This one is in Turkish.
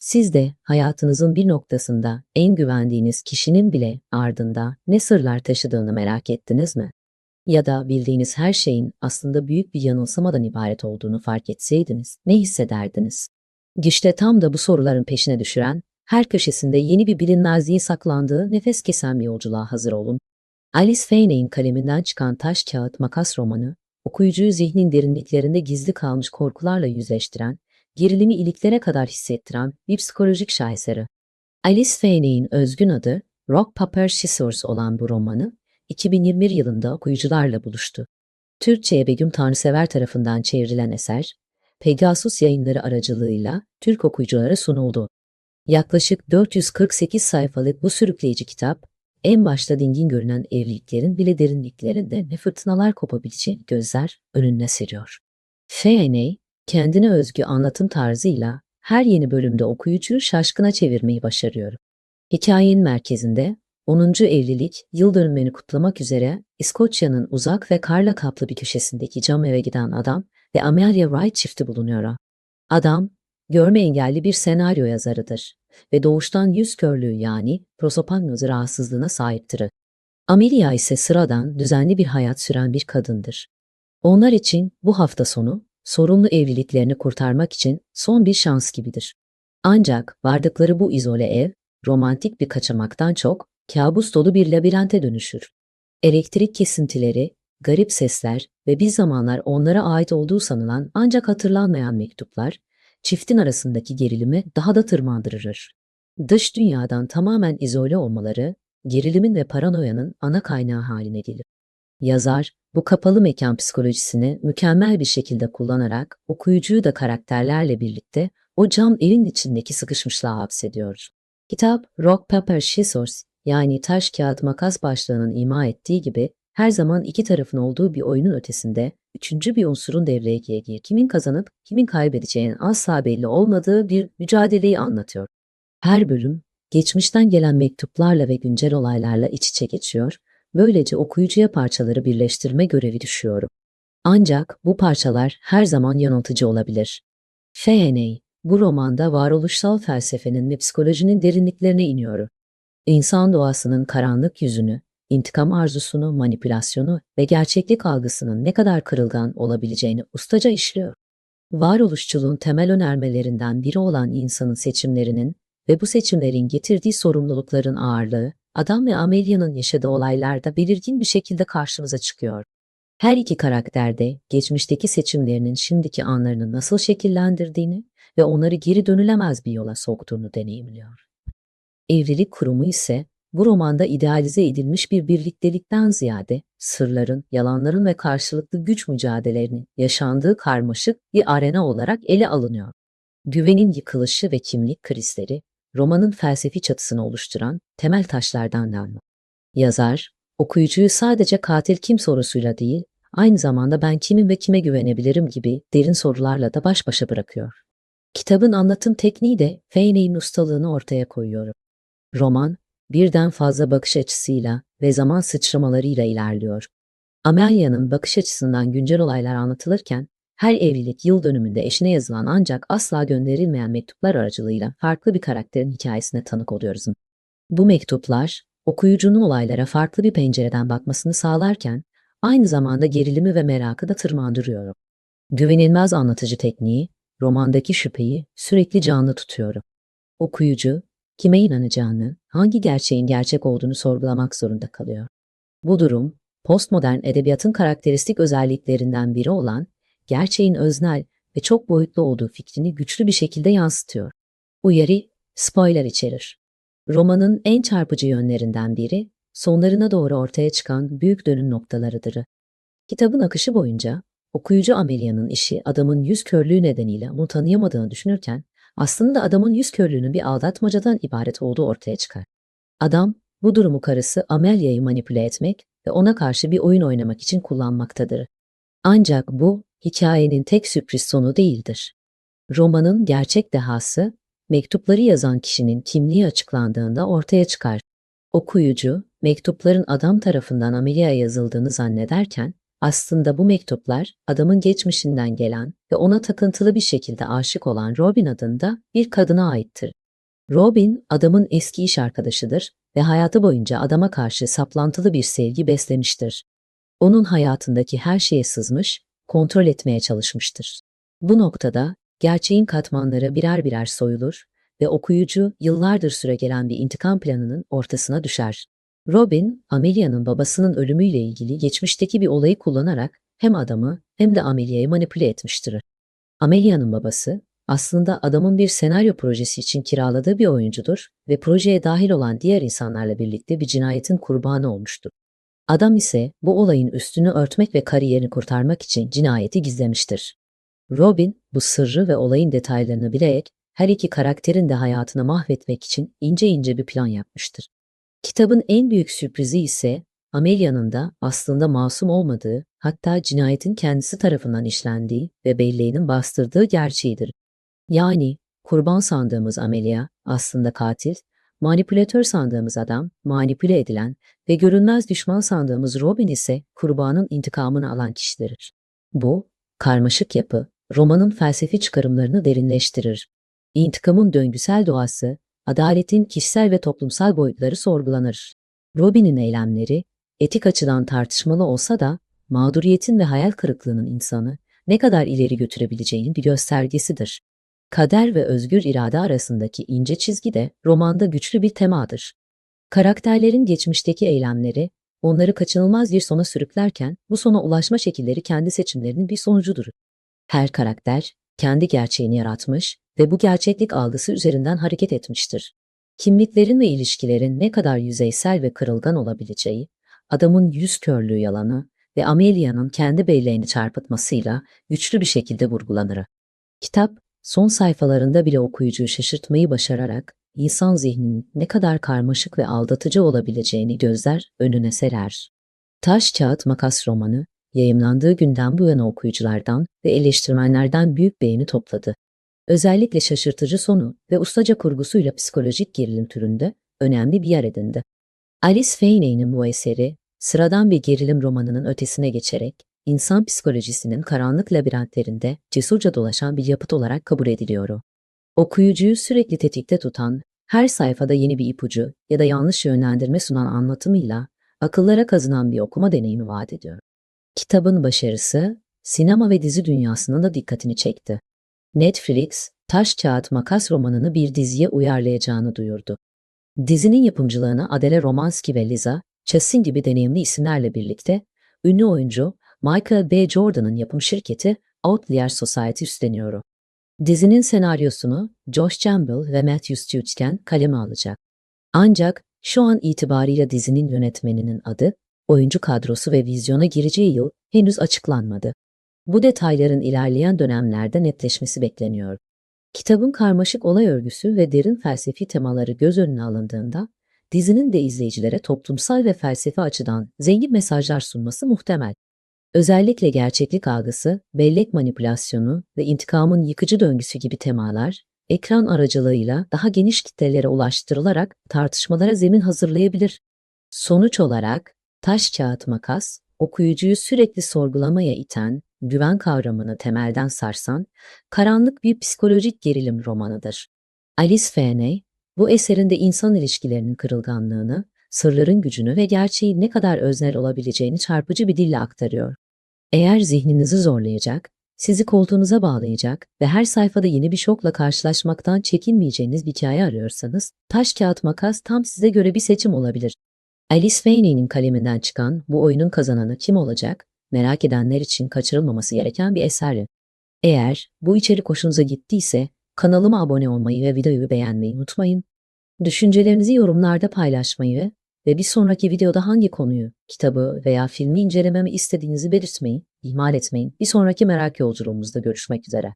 Siz de hayatınızın bir noktasında en güvendiğiniz kişinin bile ardında ne sırlar taşıdığını merak ettiniz mi? Ya da bildiğiniz her şeyin aslında büyük bir yanılsamadan ibaret olduğunu fark etseydiniz ne hissederdiniz? İşte tam da bu soruların peşine düşüren, her köşesinde yeni bir bilinmezliğin saklandığı nefes kesen bir yolculuğa hazır olun. Alice Fainey'in kaleminden çıkan Taş Kağıt Makas romanı, okuyucuyu zihnin derinliklerinde gizli kalmış korkularla yüzleştiren, gerilimi iliklere kadar hissettiren bir psikolojik şaheseri. Alice Fainey'in özgün adı Rock Paper Scissors olan bu romanı, 2021 yılında okuyucularla buluştu. Türkçe'ye Begüm Tanrısever tarafından çevrilen eser, Pegasus Yayınları aracılığıyla Türk okuyuculara sunuldu. Yaklaşık 448 sayfalık bu sürükleyici kitap, en başta dingin görünen evliliklerin bile derinliklerinde ne fırtınalar kopabileceğini gözler önüne seriyor. Fainey, kendine özgü anlatım tarzıyla her yeni bölümde okuyucuyu şaşkına çevirmeyi başarıyor. Hikayenin merkezinde 10. evlilik yıl dönümünü kutlamak üzere İskoçya'nın uzak ve karla kaplı bir köşesindeki cam eve giden adam ve Amelia Wright çifti bulunuyor. Adam, görme engelli bir senaryo yazarıdır ve doğuştan yüz körlüğü yani prosopagnozi rahatsızlığına sahiptir. Amelia ise sıradan, düzenli bir hayat süren bir kadındır. Onlar için bu hafta sonu, sorunlu evliliklerini kurtarmak için son bir şans gibidir. Ancak vardıkları bu izole ev, romantik bir kaçamaktan çok, kabus dolu bir labirente dönüşür. Elektrik kesintileri, garip sesler ve bir zamanlar onlara ait olduğu sanılan ancak hatırlanmayan mektuplar, çiftin arasındaki gerilimi daha da tırmandırır. Dış dünyadan tamamen izole olmaları, gerilimin ve paranoyanın ana kaynağı haline gelir. Yazar, bu kapalı mekan psikolojisini mükemmel bir şekilde kullanarak okuyucuyu da karakterlerle birlikte o cam evin içindeki sıkışmışlığa hapsediyor. Kitap, Rock Paper Scissors yani taş kağıt makas başlığının ima ettiği gibi her zaman iki tarafın olduğu bir oyunun ötesinde üçüncü bir unsurun devreye girdiği, kimin kazanıp kimin kaybedeceğinin asla belli olmadığı bir mücadeleyi anlatıyor. Her bölüm, geçmişten gelen mektuplarla ve güncel olaylarla iç içe geçiyor, böylece okuyucuya parçaları birleştirme görevi düşüyor. Ancak bu parçalar her zaman yanıltıcı olabilir. Fainey, bu romanda varoluşsal felsefenin ve psikolojinin derinliklerine iniyor. İnsan doğasının karanlık yüzünü, intikam arzusunu, manipülasyonu ve gerçeklik algısının ne kadar kırılgan olabileceğini ustaca işliyor. Varoluşçuluğun temel önermelerinden biri olan insanın seçimlerinin ve bu seçimlerin getirdiği sorumlulukların ağırlığı, Adam ve Amelia'nın yaşadığı olaylarda belirgin bir şekilde karşımıza çıkıyor. Her iki karakter de geçmişteki seçimlerinin şimdiki anlarını nasıl şekillendirdiğini ve onları geri dönülemez bir yola soktuğunu deneyimliyor. Evlilik kurumu ise bu romanda idealize edilmiş bir birliktelikten ziyade sırların, yalanların ve karşılıklı güç mücadelelerinin yaşandığı karmaşık bir arena olarak ele alınıyor. Güvenin yıkılışı ve kimlik krizleri romanın felsefi çatısını oluşturan temel taşlardan biri. Yazar, okuyucuyu sadece katil kim sorusuyla değil, aynı zamanda ben kimim ve kime güvenebilirim gibi derin sorularla da baş başa bırakıyor. Kitabın anlatım tekniği de Fainey'in ustalığını ortaya koyuyor. Roman, birden fazla bakış açısıyla ve zaman sıçramalarıyla ilerliyor. Amelia'nın bakış açısından güncel olaylar anlatılırken, her evlilik yıl dönümünde eşine yazılan ancak asla gönderilmeyen mektuplar aracılığıyla farklı bir karakterin hikayesine tanık oluyoruz. Bu mektuplar, okuyucunun olaylara farklı bir pencereden bakmasını sağlarken, aynı zamanda gerilimi ve merakı da tırmandırıyor. Güvenilmez anlatıcı tekniği, romandaki şüpheyi sürekli canlı tutuyor. Okuyucu, kime inanacağını, hangi gerçeğin gerçek olduğunu sorgulamak zorunda kalıyor. Bu durum, postmodern edebiyatın karakteristik özelliklerinden biri olan, gerçeğin öznel ve çok boyutlu olduğu fikrini güçlü bir şekilde yansıtıyor. Uyarı, spoiler içerir. Romanın en çarpıcı yönlerinden biri, sonlarına doğru ortaya çıkan büyük dönüm noktalarıdır. Kitabın akışı boyunca, okuyucu Amelia'nın işi adamın yüz körlüğü nedeniyle onu tanıyamadığını düşünürken, aslında adamın yüz körlüğünün bir aldatmacadan ibaret olduğu ortaya çıkar. Adam, bu durumu karısı Amelia'yı manipüle etmek ve ona karşı bir oyun oynamak için kullanmaktadır. Ancak bu, hikayenin tek sürpriz sonu değildir. Romanın gerçek dehası, mektupları yazan kişinin kimliği açıklandığında ortaya çıkar. Okuyucu, mektupların adam tarafından Amelia'ya yazıldığını zannederken, Aslında bu mektuplar adamın geçmişinden gelen ve ona takıntılı bir şekilde aşık olan Robin adında bir kadına aittir. Robin, adamın eski iş arkadaşıdır ve hayatı boyunca adama karşı saplantılı bir sevgi beslemiştir. Onun hayatındaki her şeye sızmış, kontrol etmeye çalışmıştır. Bu noktada gerçeğin katmanları birer birer soyulur ve okuyucu yıllardır süregelen bir intikam planının ortasına düşer. Robin, Amelia'nın babasının ölümüyle ilgili geçmişteki bir olayı kullanarak hem adamı hem de Amelia'yı manipüle etmiştir. Amelia'nın babası, aslında adamın bir senaryo projesi için kiraladığı bir oyuncudur ve projeye dahil olan diğer insanlarla birlikte bir cinayetin kurbanı olmuştur. Adam ise bu olayın üstünü örtmek ve kariyerini kurtarmak için cinayeti gizlemiştir. Robin, bu sırrı ve olayın detaylarını bilerek her iki karakterin de hayatını mahvetmek için ince ince bir plan yapmıştır. Kitabın en büyük sürprizi ise Amelia'nın da aslında masum olmadığı, hatta cinayetin kendisi tarafından işlendiği ve belleğinin bastırdığı gerçeğidir. Yani kurban sandığımız Amelia aslında katil, manipülatör sandığımız adam manipüle edilen ve görünmez düşman sandığımız Robin ise kurbanın intikamını alan kişidir. Bu karmaşık yapı romanın felsefi çıkarımlarını derinleştirir. İntikamın döngüsel doğası, adaletin kişisel ve toplumsal boyutları sorgulanır. Robin'in eylemleri etik açıdan tartışmalı olsa da mağduriyetin ve hayal kırıklığının insanı ne kadar ileri götürebileceğinin bir göstergesidir. Kader ve özgür irade arasındaki ince çizgi de romanda güçlü bir temadır. Karakterlerin geçmişteki eylemleri onları kaçınılmaz bir sona sürüklerken bu sona ulaşma şekilleri kendi seçimlerinin bir sonucudur. Her karakter kendi gerçeğini yaratmış ve bu gerçeklik algısı üzerinden hareket etmiştir. Kimliklerin ve ilişkilerin ne kadar yüzeysel ve kırılgan olabileceği, adamın yüz körlüğü yalanı ve Amelia'nın kendi belleğini çarpıtmasıyla güçlü bir şekilde vurgulanır. Kitap, son sayfalarında bile okuyucuyu şaşırtmayı başararak insan zihninin ne kadar karmaşık ve aldatıcı olabileceğini gözler önüne serer. Taş Kağıt Makas romanı, yayımlandığı günden bu yana okuyuculardan ve eleştirmenlerden büyük beğeni topladı. Özellikle şaşırtıcı sonu ve ustaca kurgusuyla psikolojik gerilim türünde önemli bir yer edindi. Alice Fainey'nin bu eseri, sıradan bir gerilim romanının ötesine geçerek, insan psikolojisinin karanlık labirentlerinde cesurca dolaşan bir yapıt olarak kabul ediliyor. Okuyucuyu sürekli tetikte tutan, her sayfada yeni bir ipucu ya da yanlış yönlendirme sunan anlatımıyla akıllara kazınan bir okuma deneyimi vaat ediyor. Kitabın başarısı, sinema ve dizi dünyasının da dikkatini çekti. Netflix, Taş Kağıt Makas romanını bir diziye uyarlayacağını duyurdu. Dizinin yapımcılığını Adele Romanski ve Liza Chassin gibi deneyimli isimlerle birlikte ünlü oyuncu Michael B. Jordan'ın yapım şirketi Outlier Society üstleniyor. Dizinin senaryosunu Josh Campbell ve Matthew Stutchen kaleme alacak. Ancak şu an itibariyle dizinin yönetmeninin adı, oyuncu kadrosu ve vizyona gireceği yıl henüz açıklanmadı. Bu detayların ilerleyen dönemlerde netleşmesi bekleniyor. Kitabın karmaşık olay örgüsü ve derin felsefi temaları göz önüne alındığında, dizinin de izleyicilere toplumsal ve felsefi açıdan zengin mesajlar sunması muhtemel. Özellikle gerçeklik algısı, bellek manipülasyonu ve intikamın yıkıcı döngüsü gibi temalar, ekran aracılığıyla daha geniş kitlelere ulaştırılarak tartışmalara zemin hazırlayabilir. Sonuç olarak, Taş Kağıt Makas, okuyucuyu sürekli sorgulamaya iten, güven kavramını temelden sarsan, karanlık bir psikolojik gerilim romanıdır. Alice Fainey, bu eserinde insan ilişkilerinin kırılganlığını, sırların gücünü ve gerçeğin ne kadar öznel olabileceğini çarpıcı bir dille aktarıyor. Eğer zihninizi zorlayacak, sizi koltuğunuza bağlayacak ve her sayfada yeni bir şokla karşılaşmaktan çekinmeyeceğiniz bir hikaye arıyorsanız, Taş Kağıt Makas tam size göre bir seçim olabilir. Alice Fainey'nin kaleminden çıkan bu oyunun kazananı kim olacak? Merak edenler için kaçırılmaması gereken bir eser. Eğer bu içerik hoşunuza gittiyse kanalıma abone olmayı ve videoyu beğenmeyi unutmayın. Düşüncelerinizi yorumlarda paylaşmayı ve bir sonraki videoda hangi konuyu, kitabı veya filmi incelememi istediğinizi belirtmeyi ihmal etmeyin. Bir sonraki merak yolculuğumuzda görüşmek üzere.